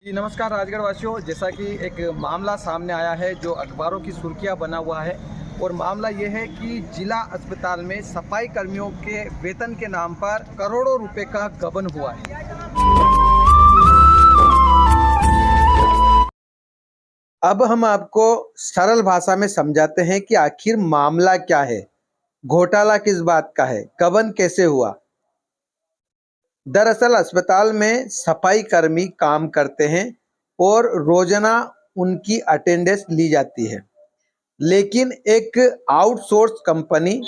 जी नमस्कार राजगढ़ वासियों। जैसा कि एक मामला सामने आया है जो अखबारों की सुर्खियां बना हुआ है, और मामला ये है कि जिला अस्पताल में सफाई कर्मियों के वेतन के नाम पर करोड़ों रुपए का गबन हुआ है। अब हम आपको सरल भाषा में समझाते हैं कि आखिर मामला क्या है, घोटाला किस बात का है, गबन कैसे हुआ। दरअसल अस्पताल में सफाई कर्मी काम करते हैं और रोजाना उनकी अटेंडेंस ली जाती है, लेकिन एक आउटसोर्स कंपनी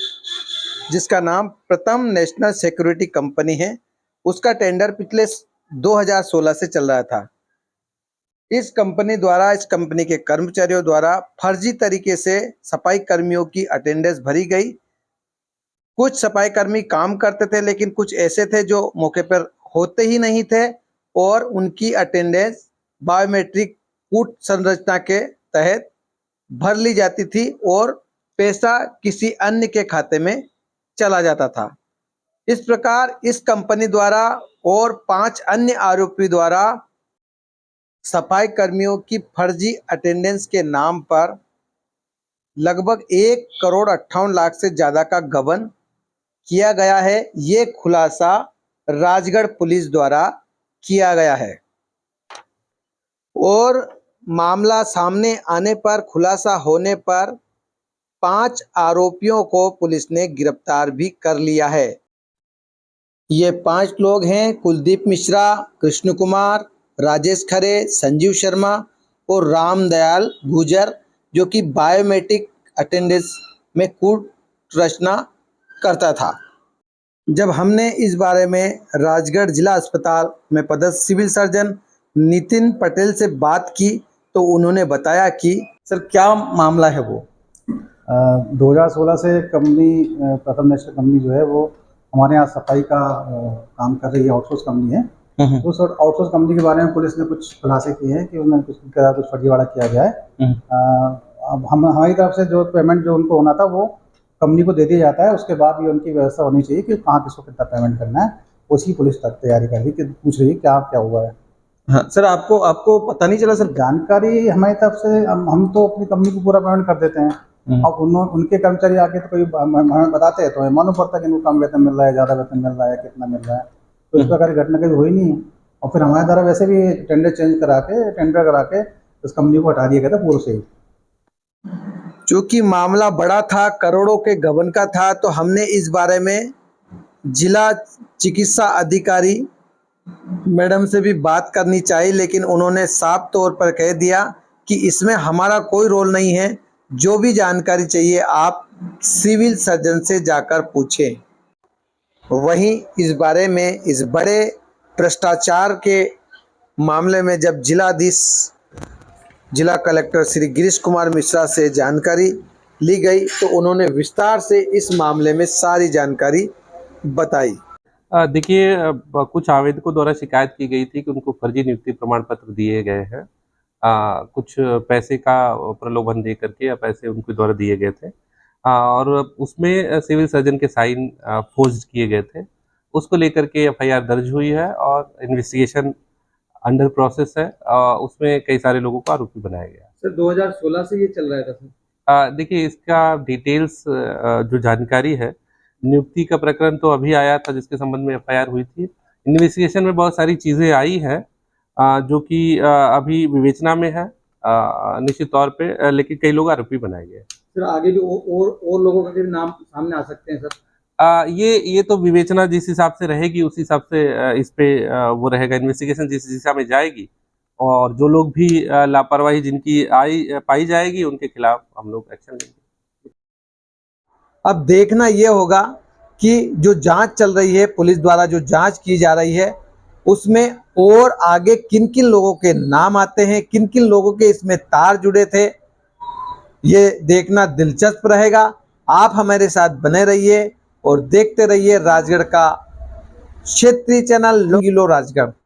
जिसका नाम प्रथम नेशनल सिक्योरिटी कंपनी है, उसका टेंडर पिछले 2016 से चल रहा था। इस कंपनी के कर्मचारियों द्वारा फर्जी तरीके से सफाई कर्मियों की अटेंडेंस भरी गई। कुछ सफाई कर्मी काम करते थे, लेकिन कुछ ऐसे थे जो मौके पर होते ही नहीं थे और उनकी अटेंडेंस बायोमेट्रिक कूट संरचना के तहत भर ली जाती थी और पैसा किसी अन्य के खाते में चला जाता था। इस प्रकार इस कंपनी द्वारा और 5 अन्य आरोपी द्वारा सफाई कर्मियों की फर्जी अटेंडेंस के नाम पर लगभग 1,58,00,000 से ज्यादा का गबन किया गया है। ये खुलासा राजगढ़ पुलिस द्वारा किया गया है और मामला सामने आने पर, खुलासा होने पर 5 आरोपियों को पुलिस ने गिरफ्तार भी कर लिया है। ये 5 लोग हैं: कुलदीप मिश्रा, कृष्ण कुमार, राजेश खरे, संजीव शर्मा और रामदयाल गुजर, जो कि बायोमेट्रिक अटेंडेंस में कूट रचना करता था। जब हमने इस बारे में राजगढ़ जिला अस्पताल में पदस्थ सिविल सर्जन नितिन पटेल से बात की तो उन्होंने बताया कि सर क्या मामला है वो। 2016 से कंपनी प्रथम नेशनल कंपनी जो है वो हमारे यहाँ सफाई का काम कर रही है, आउटसोर्स कंपनी है। उस आउटसोर्स कंपनी के बारे में पुलिस ने कुछ खुलासे किए हैं कि उन्होंने कुछ फर्जीवाड़ा किया गया है। अब हमारी तरफ से जो पेमेंट जो उनको होना था वो कंपनी को दे दिया जाता है। उसके बाद भी उनकी व्यवस्था होनी चाहिए कि कहाँ किसको कितना पेमेंट करना है, उसकी पुलिस तक तैयारी कर रही है कि पूछ रही है क्या क्या हुआ है। हाँ सर, आपको पता नहीं चला सर? जानकारी हमारी तरफ से हम तो अपनी कंपनी को पूरा पेमेंट कर देते हैं। अब उनके कर्मचारी आके तो कोई हमें बताते हैं तो हमें मालूम पड़ता है कि इनको कम वेतन मिल रहा है, ज़्यादा वेतन मिल रहा है, कितना मिल रहा है। तो इस प्रकार की घटना कभी हुई नहीं है। और फिर हमारे द्वारा वैसे भी टेंडर करा के उस कंपनी को हटा दिया गया था पूर्व से ही। चूंकि मामला बड़ा था, करोड़ों के गबन का था, तो हमने इस बारे में जिला चिकित्सा अधिकारी मैडम से भी बात करनी चाहिए, लेकिन उन्होंने साफ तौर पर कह दिया कि इसमें हमारा कोई रोल नहीं है। जो भी जानकारी चाहिए आप सिविल सर्जन से जाकर पूछें। वहीं इस बारे में, इस बड़े भ्रष्टाचार के मामले में जब जिला कलेक्टर श्री गिरीश कुमार मिश्रा से जानकारी ली गई तो उन्होंने विस्तार से इस मामले में सारी जानकारी बताई। देखिए, कुछ आवेदकों द्वारा शिकायत की गई थी कि उनको फर्जी नियुक्ति प्रमाण पत्र दिए गए हैं। कुछ पैसे का प्रलोभन दे करके या पैसे उनके द्वारा दिए गए थे, और उसमें सिविल सर्जन के साइन फोर्ज्ड किए गए थे। उसको लेकर के एफआईआर दर्ज हुई है और इन्वेस्टिगेशन अंडर प्रोसेस है। उसमें कई सारे लोगों को आरोपी बनाया गया। सर 2016 से ये चल रहा था सर? देखिए, इसका डिटेल्स जो जानकारी है, नियुक्ति का प्रकरण तो अभी आया था जिसके संबंध में एफआईआर हुई थी। इन्वेस्टिगेशन में बहुत सारी चीज़ें आई हैं जो कि अभी विवेचना में है निश्चित तौर पे, लेकिन कई लोग आरोपी बनाए गए। सर आगे भी और लोगों का भी नाम सामने आ सकते हैं सर? ये तो विवेचना जिस हिसाब से रहेगी उस हिसाब से इस पे वो रहेगा। इन्वेस्टिगेशन जिस दिशा में जाएगी और जो लोग भी लापरवाही जिनकी पाई जाएगी उनके खिलाफ हम लोग एक्शन लेंगे। अब देखना यह होगा कि जो जांच चल रही है, पुलिस द्वारा जो जांच की जा रही है, उसमें और आगे किन किन लोगों के नाम आते हैं, किन किन लोगों के इसमें तार जुड़े थे, ये देखना दिलचस्प रहेगा। आप हमारे साथ बने रहिए और देखते रहिए राजगढ़ का क्षेत्रीय चैनल लोगिलो राजगढ़।